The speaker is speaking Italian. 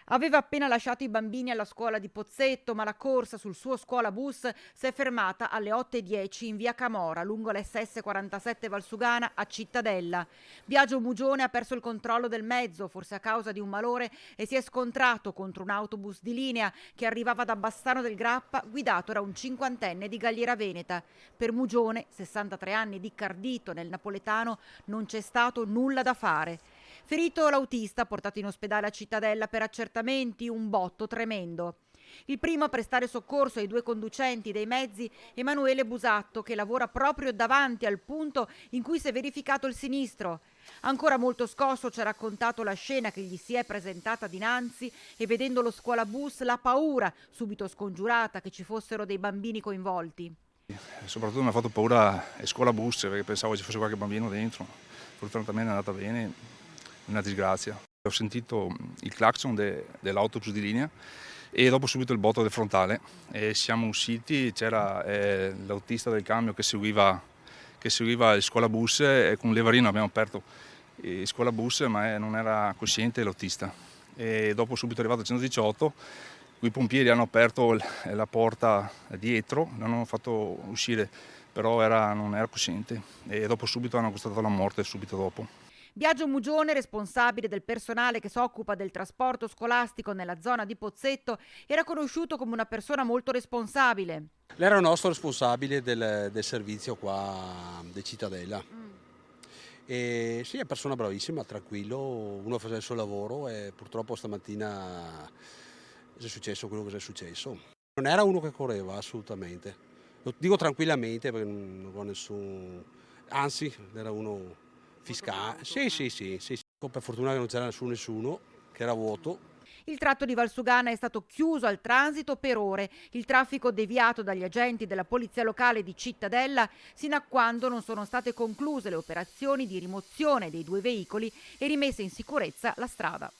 Aveva appena lasciato i bambini alla scuola di Pozzetto, ma la corsa sul suo scuolabus si è fermata alle 8:10 in via Camora, lungo l'SS 47 Valsugana a Cittadella. Biagio Mugione ha perso il controllo del mezzo, forse a causa di un malore, e si è scontrato contro un autobus di linea che arrivava da Bassano del Grappa, guidato da un cinquantenne di Galliera Veneta. Per Mugione, 63 anni di Cardito nel napoletano, non c'è stato nulla da fare. Ferito l'autista, portato in ospedale a Cittadella per accertamenti, un botto tremendo. Il primo a prestare soccorso ai due conducenti dei mezzi, Emanuele Busatto, che lavora proprio davanti al punto in cui si è verificato il sinistro. Ancora molto scosso ci ha raccontato la scena che gli si è presentata dinanzi e, vedendo lo scuolabus, la paura subito scongiurata che ci fossero dei bambini coinvolti. Soprattutto mi ha fatto paura il scuolabus perché pensavo ci fosse qualche bambino dentro. Fortunatamente è andata bene, una disgrazia. Ho sentito il clacson dell'autobus di linea e dopo subito il botto del frontale e siamo usciti, c'era l'autista del camion che seguiva il scuolabus e con un levarino abbiamo aperto il scuolabus ma non era cosciente l'autista. E dopo subito è arrivato il 118. I pompieri hanno aperto la porta dietro, l'hanno fatto uscire, però non era cosciente e dopo subito hanno constatato la morte, subito dopo. Biagio Mugione, responsabile del personale che si occupa del trasporto scolastico nella zona di Pozzetto, era conosciuto come una persona molto responsabile. Lei era il nostro responsabile del servizio qua di Cittadella. E sì, è una persona bravissima, tranquillo, uno faceva il suo lavoro e purtroppo stamattina è successo quello che è successo. Non era uno che correva assolutamente, lo dico tranquillamente perché non ho nessun... Anzi, era uno fiscale. Sì, sì, sì, sì, sì. Per fortuna che non c'era nessuno, che era vuoto. Il tratto di Valsugana è stato chiuso al transito per ore, il traffico deviato dagli agenti della polizia locale di Cittadella sino a quando non sono state concluse le operazioni di rimozione dei due veicoli e rimessa in sicurezza la strada.